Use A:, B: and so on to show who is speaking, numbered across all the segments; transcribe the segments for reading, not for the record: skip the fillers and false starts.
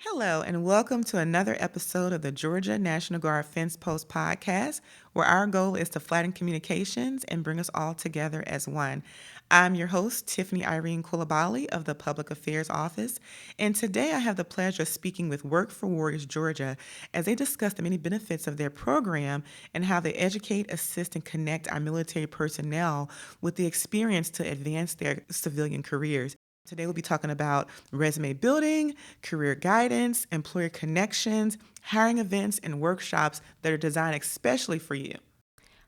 A: Hello, and welcome to another episode of the Georgia National Guard Fencepost podcast, where our goal is to flatten communications and bring us all together as one. I'm your host, Tiffany Irene Coulibaly of the Public Affairs Office, and today I have the pleasure of speaking with Work for Warriors Georgia as they discuss the many benefits of their program and how they educate, assist, and connect our military personnel with the experience to advance their civilian careers. Today we'll be talking about resume building, career guidance, employer connections, hiring events, and workshops that are designed especially for you.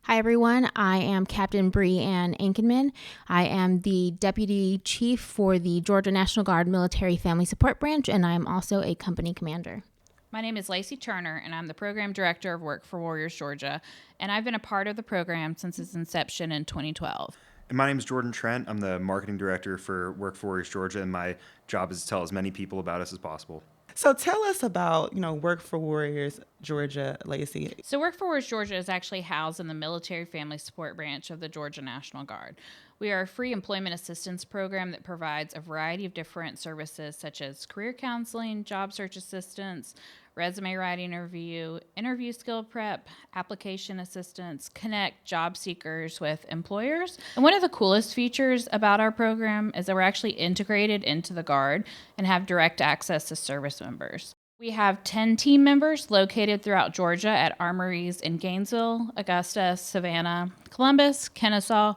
B: Hi, everyone. I am Captain Bree Ann Ankenman. I am the Deputy Chief for the Georgia National Guard Military Family Support Branch, and I am also a company commander.
C: My name is Lacey Turner, and I'm the Program Director of Work for Warriors Georgia, and I've been a part of the program since its inception in 2012.
D: And my name is Jordan Trent. I'm the Marketing Director for Work for Warriors Georgia, and my job is to tell as many people about us as possible.
A: So tell us about, Work for Warriors Georgia, Lacey.
C: So Work for Warriors Georgia is actually housed in the Military Family Support Branch of the Georgia National Guard. We are a free employment assistance program that provides a variety of different services such as career counseling, job search assistance, resume writing review, interview skill prep, application assistance, connect job seekers with employers. And one of the coolest features about our program is that we're actually integrated into the Guard and have direct access to service members. We have 10 team members located throughout Georgia at armories in Gainesville, Augusta, Savannah, Columbus, Kennesaw,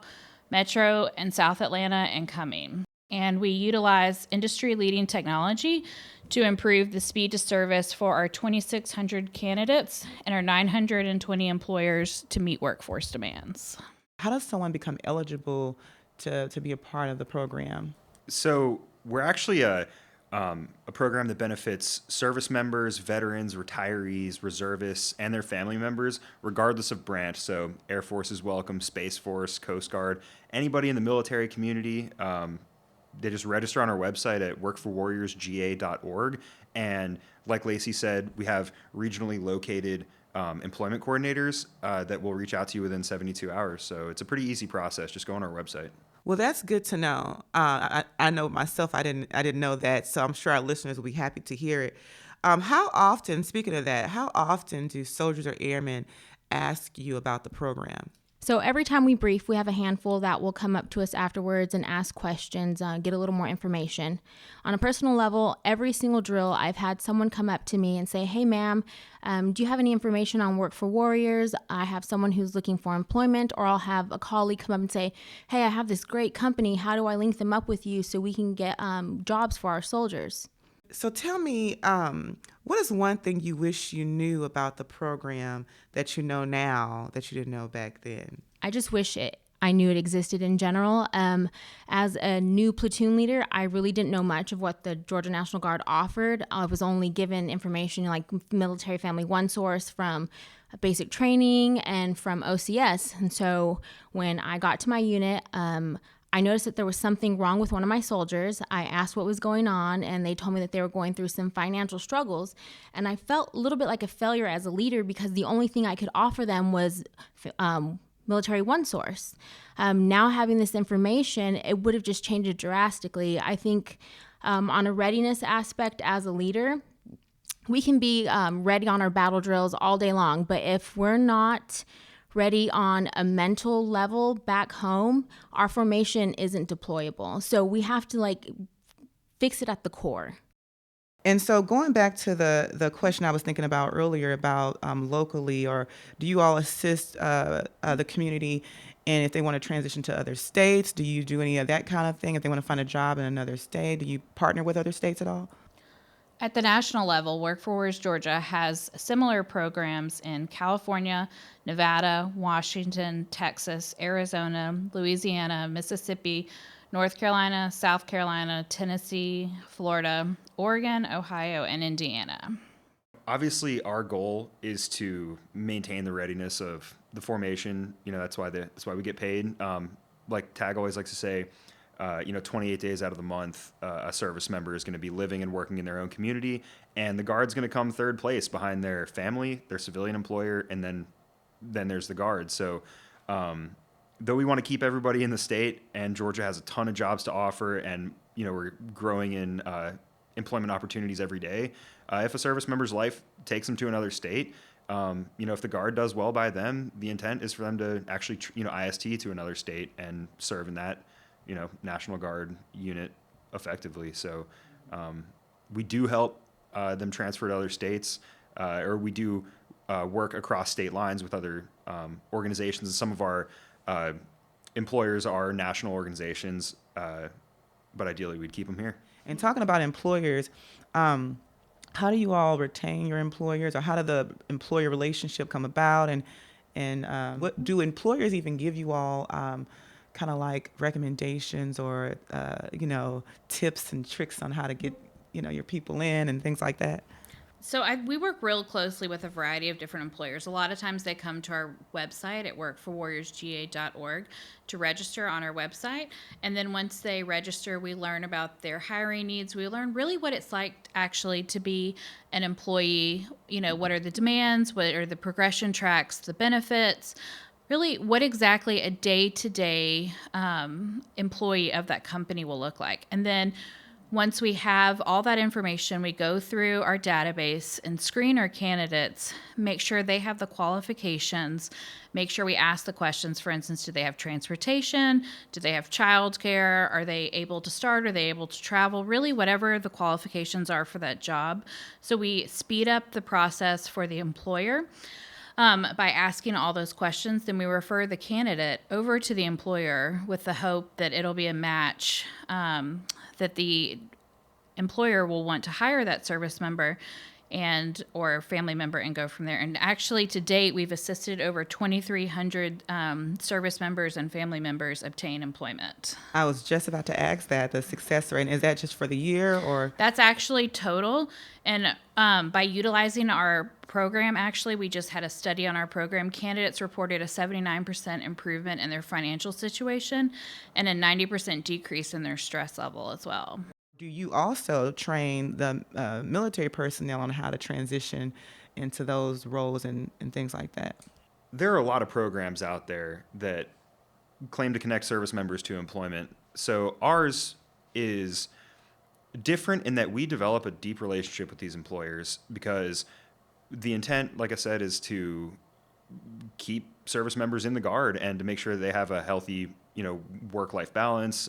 C: Metro, and South Atlanta, and Cumming. And we utilize industry-leading technology to improve the speed to service for our 2,600 candidates and our 920 employers to meet workforce demands.
A: How does someone become eligible to be a part of the program?
D: So we're actually a program that benefits service members, veterans, retirees, reservists, and their family members, regardless of branch. So Air Force is welcome, Space Force, Coast Guard, anybody in the military community. They just register on our website at workforwarriorsga.org. And like Lacey said, we have regionally located employment coordinators that will reach out to you within 72 hours. So it's a pretty easy process. Just go on our website.
A: Well, that's good to know. I know myself, I didn't know that, so I'm sure our listeners will be happy to hear it. How often, speaking of that, how often do soldiers or airmen ask you about the program?
B: So every time we brief, we have a handful that will come up to us afterwards and ask questions, get a little more information. On a personal level, every single drill, I've had someone come up to me and say, "Hey, ma'am, do you have any information on Work for Warriors? I have someone who's looking for employment," or I'll have a colleague come up and say, "Hey, I have this great company. How do I link them up with you so we can get jobs for our soldiers?"
A: So tell me, what is one thing you wish you knew about the program that you know now that you didn't know back then?
B: I just wish I knew it existed in general. As a new platoon leader, I really didn't know much of what the Georgia National Guard offered. I was only given information like Military Family One Source from basic training and from OCS. And so when I got to my unit, I noticed that there was something wrong with one of my soldiers. I asked what was going on, and they told me that they were going through some financial struggles. And I felt a little bit like a failure as a leader because the only thing I could offer them was Military One Source. Now having this information, it would have just changed it drastically. I think on a readiness aspect as a leader, we can be ready on our battle drills all day long, but if we're not ready on a mental level back home, our formation isn't deployable. So we have to fix it at the core.
A: And so going back to the question I was thinking about earlier about locally, or do you all assist the community and if they want to transition to other states? Do you do any of that kind of thing? If they want to find a job in another state, do you partner with other states at all?
C: At the national level, Work for Warriors Georgia has similar programs in California, Nevada, Washington, Texas, Arizona, Louisiana, Mississippi, North Carolina, South Carolina, Tennessee, Florida, Oregon, Ohio, and Indiana.
D: Obviously, our goal is to maintain the readiness of the formation. That's why we get paid. Like Tag always likes to say, 28 days out of the month, a service member is going to be living and working in their own community, and the Guard's going to come third place behind their family, their civilian employer, and then there's the Guard. So though we want to keep everybody in the state, and Georgia has a ton of jobs to offer, and we're growing in employment opportunities every day. If a service member's life takes them to another state, if the Guard does well by them, the intent is for them to actually IST to another state and serve in that National Guard unit effectively. So we do help them transfer to other states, or we do work across state lines with other organizations. Some of our employers are national organizations, but ideally we'd keep them here.
A: And talking about employers, how do you all retain your employers, or how did the employer relationship come about? And what do employers even give you all kind of like recommendations or tips and tricks on how to get your people in and things like that?
C: So we work real closely with a variety of different employers. A lot of times they come to our website at workforwarriorsga.org to register on our website. And then once they register, we learn about their hiring needs. We learn really what it's like actually to be an employee. What are the demands? What are the progression tracks, the benefits? Really, what exactly a day-to-day employee of that company will look like. And then once we have all that information, we go through our database and screen our candidates, make sure they have the qualifications, make sure we ask the questions. For instance, do they have transportation? Do they have childcare? Are they able to start? Are they able to travel? Really, whatever the qualifications are for that job. So we speed up the process for the employer. By asking all those questions, then we refer the candidate over to the employer with the hope that it'll be a match, that the employer will want to hire that service member and or family member and go from there. And actually, to date, we've assisted over 2,300 service members and family members obtain employment.
A: I was just about to ask that, the success rate. Is that just for the year, or?
C: That's actually total. And by utilizing our program, actually, we just had a study on our program. Candidates reported a 79% improvement in their financial situation and a 90% decrease in their stress level as well.
A: Do you also train the military personnel on how to transition into those roles and things like that?
D: There are a lot of programs out there that claim to connect service members to employment. So ours is different in that we develop a deep relationship with these employers, because the intent, like I said, is to keep service members in the Guard and to make sure they have a healthy work-life balance.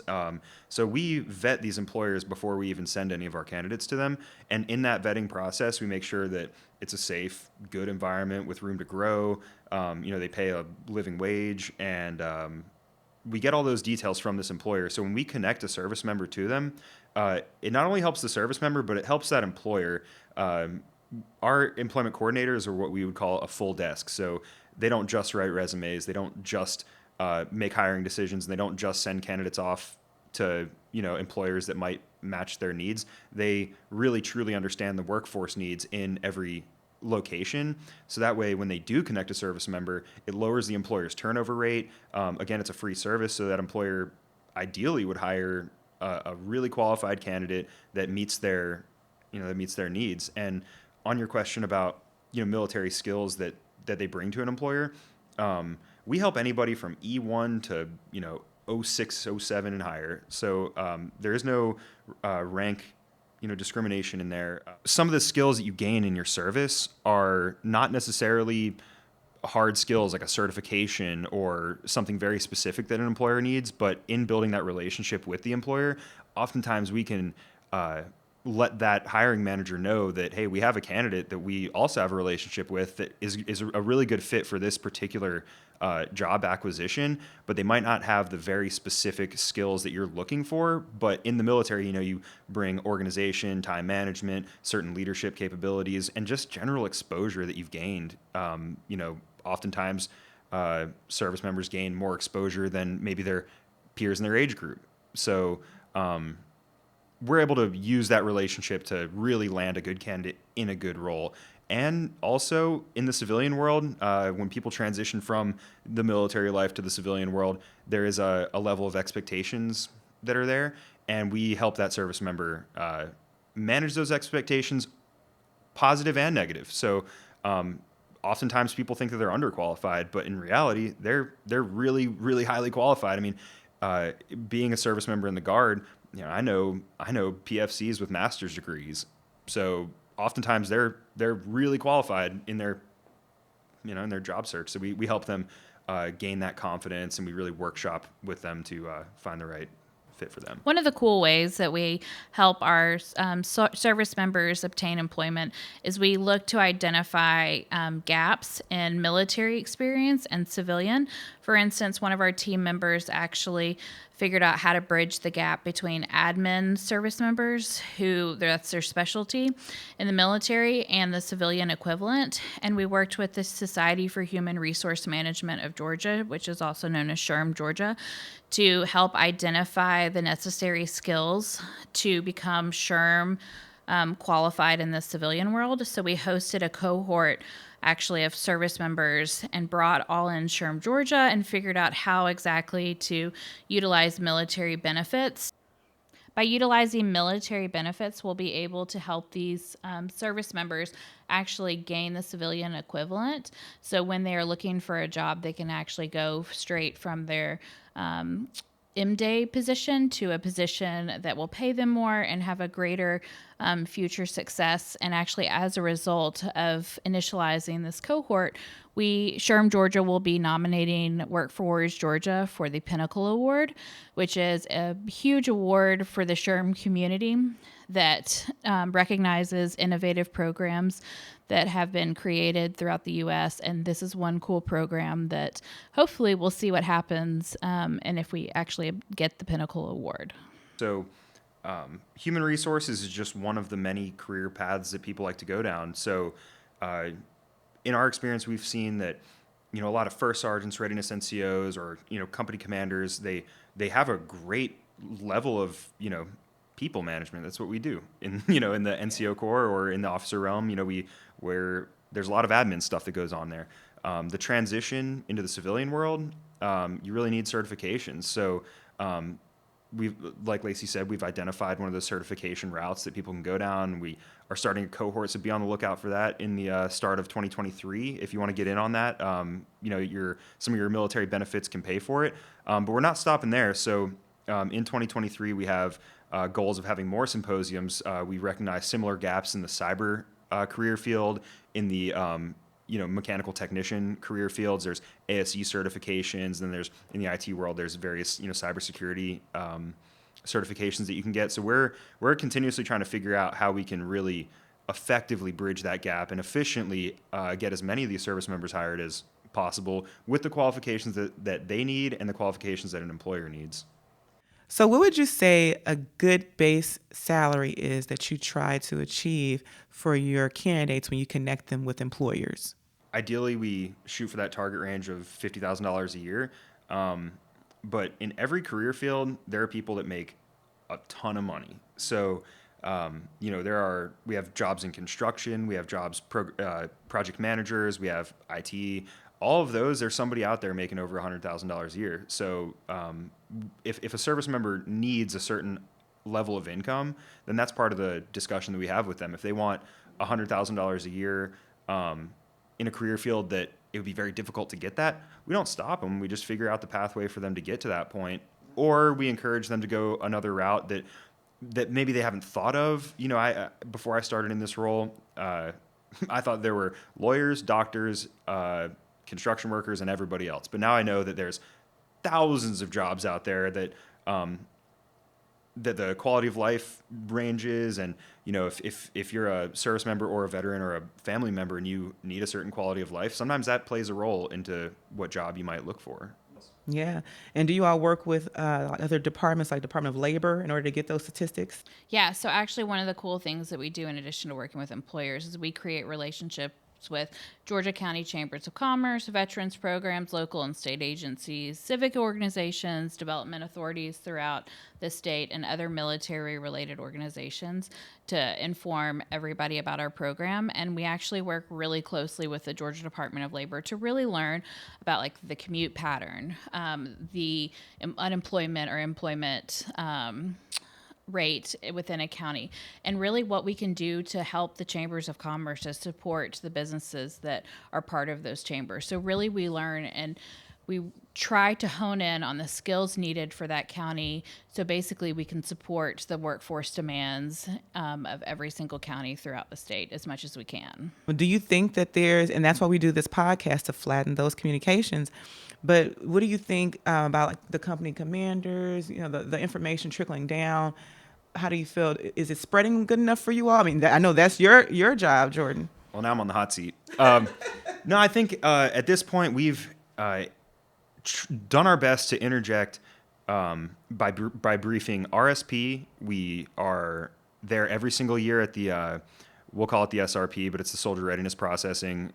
D: So we vet these employers before we even send any of our candidates to them. And in that vetting process, we make sure that it's a safe, good environment with room to grow. They pay a living wage, and we get all those details from this employer. So when we connect a service member to them, it not only helps the service member, but it helps that employer. Our employment coordinators are what we would call a full desk. So they don't just write resumes. They don't just make hiring decisions, and they don't just send candidates off to employers that might match their needs. They really truly understand the workforce needs in every location. So that way, when they do connect a service member, it lowers the employer's turnover rate. Again, it's a free service, so that employer ideally would hire a really qualified candidate that meets their needs. And on your question about military skills that they bring to an employer, we help anybody from E1 to 06, 07 and higher. So there is no rank discrimination in there. Some of the skills that you gain in your service are not necessarily hard skills like a certification or something very specific that an employer needs, but in building that relationship with the employer, oftentimes we can let that hiring manager know that, hey, we have a candidate that we also have a relationship with that is a really good fit for this particular job acquisition, but they might not have the very specific skills that you're looking for. But in the military, you bring organization, time management, certain leadership capabilities, and just general exposure that you've gained. Oftentimes service members gain more exposure than maybe their peers in their age group. So we're able to use that relationship to really land a good candidate in a good role. And also in the civilian world, when people transition from the military life to the civilian world, there is a level of expectations that are there, and we help that service member manage those expectations, positive and negative. So oftentimes people think that they're underqualified, but in reality, they're really, really highly qualified. I mean, being a service member in the Guard, I know PFCs with master's degrees, so oftentimes they're really qualified in their in their job search. So we help them gain that confidence, and we really workshop with them to find the right fit for them.
C: One of the cool ways that we help our service members obtain employment is we look to identify gaps in military experience and civilian. For instance, one of our team members actually figured out how to bridge the gap between admin service members, who that's their specialty in the military, and the civilian equivalent. And we worked with the Society for Human Resource Management of Georgia, which is also known as SHRM Georgia, to help identify the necessary skills to become SHRM qualified in the civilian world. So we hosted a cohort actually of service members and brought all in SHRM Georgia and figured out how exactly to utilize military benefits. By utilizing military benefits, we'll be able to help these service members actually gain the civilian equivalent. So when they are looking for a job, they can actually go straight from their M-Day position to a position that will pay them more and have a greater future success. And actually, as a result of initializing this cohort, SHRM Georgia will be nominating Work for Warriors Georgia for the Pinnacle Award, which is a huge award for the SHRM community that recognizes innovative programs that have been created throughout the U.S. And this is one cool program that hopefully we'll see what happens and if we actually get the Pinnacle Award.
D: So human resources is just one of the many career paths that people like to go down. So in our experience, we've seen that a lot of first sergeants, readiness NCOs, or company commanders, they have a great level of people management. That's what we do in in the NCO Corps or in the officer realm. Where there's a lot of admin stuff that goes on there. The transition into the civilian world, you really need certifications. So we've, like Lacey said, we've identified one of the certification routes that people can go down. We are starting a cohort, so be on the lookout for that in the start of 2023. If you want to get in on that, some of your military benefits can pay for it. But we're not stopping there. So in 2023, we have goals of having more symposiums. We recognize similar gaps in the cyber career field, in the mechanical technician career fields. There's ASE certifications, and there's in the IT world there's various cybersecurity certifications that you can get. So we're continuously trying to figure out how we can really effectively bridge that gap and efficiently get as many of these service members hired as possible with the qualifications that they need and the qualifications that an employer needs.
A: So what would you say a good base salary is that you try to achieve for your candidates when you connect them with employers?
D: Ideally, we shoot for that target range of $50,000 a year. But in every career field, there are people that make a ton of money. So, we have jobs in construction, we have jobs, project managers, we have IT. All of those, there's somebody out there making over $100,000 a year. So if a service member needs a certain level of income, then that's part of the discussion that we have with them. If they want $100,000 a year in a career field that it would be very difficult to get that, we don't stop them. We just figure out the pathway for them to get to that point. Or we encourage them to go another route that maybe they haven't thought of. Before I started in this role, I thought there were lawyers, doctors, construction workers, and everybody else. But now I know that there's thousands of jobs out there that the quality of life ranges, and if you're a service member or a veteran or a family member and you need a certain quality of life, sometimes that plays a role into what job you might look for.
A: Yeah. And do you all work with other departments like Department of Labor in order to get those statistics?
C: Yeah, so actually one of the cool things that we do in addition to working with employers is we create relationships with Georgia County Chambers of Commerce, veterans programs, local and state agencies, civic organizations, development authorities throughout the state, and other military-related organizations to inform everybody about our program. And we actually work really closely with the Georgia Department of Labor to really learn about like the commute pattern, the unemployment or employment rate within a county. And really what we can do to help the chambers of commerce is support the businesses that are part of those chambers. So really we learn and we try to hone in on the skills needed for that county. So basically we can support the workforce demands of every single county throughout the state as much as we can.
A: Do you think that and that's why we do this podcast, to flatten those communications. But what do you think about like the company commanders, the information trickling down? How do you feel? Is it spreading good enough for you all? I mean, I know that's your job, Jordan.
D: Well, now I'm on the hot seat. No, I think at this point we've done our best to interject by briefing RSP. We are there every single year at the we'll call it the SRP, but it's the Soldier Readiness Processing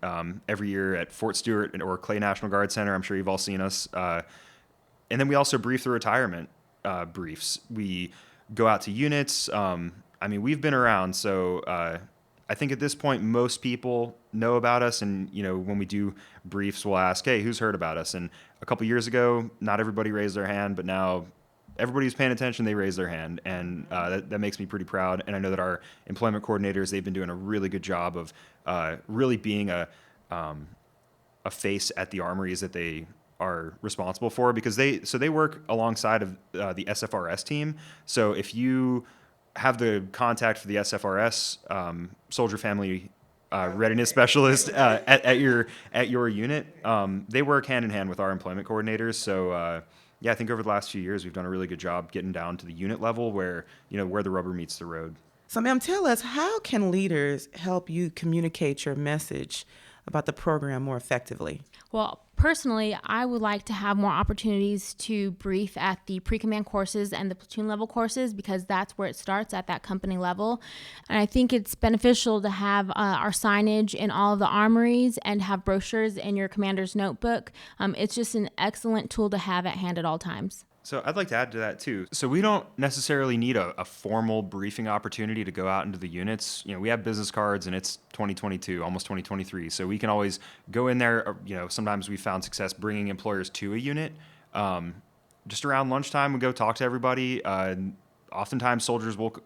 D: every year at Fort Stewart or Clay National Guard Center. I'm sure you've all seen us. And then we also brief the retirement briefs. We go out to units. I mean, we've been around, so I think at this point most people know about us. And when we do briefs, we'll ask, "Hey, who's heard about us?" And a couple years ago, not everybody raised their hand, but now everybody who's paying attention, they raise their hand, and that makes me pretty proud. And I know that our employment coordinators, they've been doing a really good job of really being a face at the armories that they are responsible for, because they work alongside of the SFRS team. So if you have the contact for the SFRS Soldier Family Readiness Specialist at your unit, they work hand in hand with our employment coordinators. So yeah, I think over the last few years we've done a really good job getting down to the unit level where the rubber meets the road.
A: So, ma'am, tell us, how can leaders help you communicate your message about the program more effectively?
B: Well, personally, I would like to have more opportunities to brief at the pre-command courses and the platoon level courses, because that's where it starts, at that company level. And I think it's beneficial to have our signage in all of the armories and have brochures in your commander's notebook. It's just an excellent tool to have at hand at all times.
D: So I'd like to add to that too. So we don't necessarily need a formal briefing opportunity to go out into the units. We have business cards and it's 2022, almost 2023. So we can always go in there. Sometimes we found success bringing employers to a unit. Just around lunchtime, we go talk to everybody. Oftentimes soldiers will,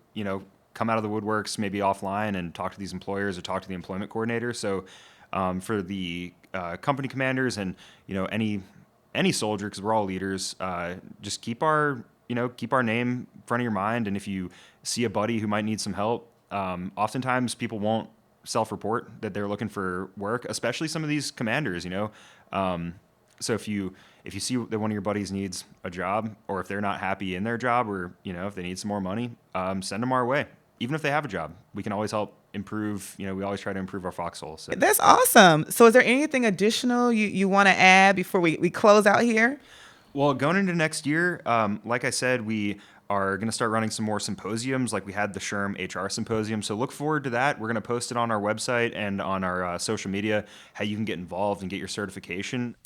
D: come out of the woodworks, maybe offline, and talk to these employers or talk to the employment coordinator. So for the company commanders and, any soldier, because we're all leaders, just keep our name in front of your mind. And if you see a buddy who might need some help, oftentimes people won't self-report that they're looking for work, especially some of these commanders, So if you see that one of your buddies needs a job, or if they're not happy in their job, or, if they need some more money, send them our way. Even if they have a job, we can always help improve. We always try to improve our foxhole. So.
A: That's awesome. So is there anything additional you want to add before we close out here?
D: Well, going into next year, like I said, we are going to start running some more symposiums, like we had the SHRM HR Symposium. So look forward to that. We're going to post it on our website and on our social media, how you can get involved and get your certification.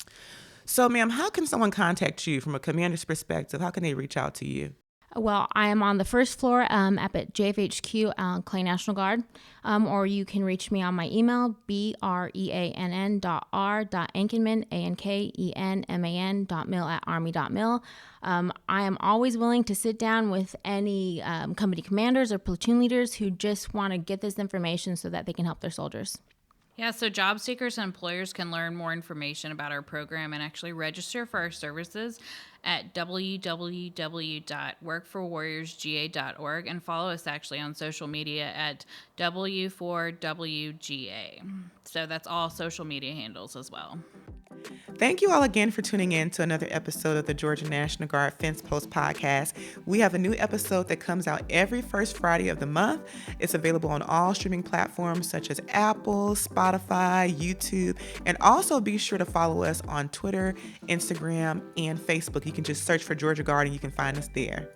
A: So, ma'am, how can someone contact you from a commander's perspective? How can they reach out to you?
B: Well, I am on the first floor up at JFHQ, Clay National Guard, or you can reach me on my email, breann.r.enkenman, ankenman.mil@army.mil. I am always willing to sit down with any company commanders or platoon leaders who just want to get this information so that they can help their soldiers.
C: Yeah, so job seekers and employers can learn more information about our program and actually register for our services at www.workforwarriorsga.org, and follow us actually on social media at W4WGA. So that's all social media handles as well.
A: Thank you all again for tuning in to another episode of the Georgia National Guard Fencepost podcast. We have a new episode that comes out every first Friday of the month. It's available on all streaming platforms such as Apple, Spotify, YouTube, and also be sure to follow us on Twitter, Instagram, and Facebook. You can just search for Georgia Guard and you can find us there.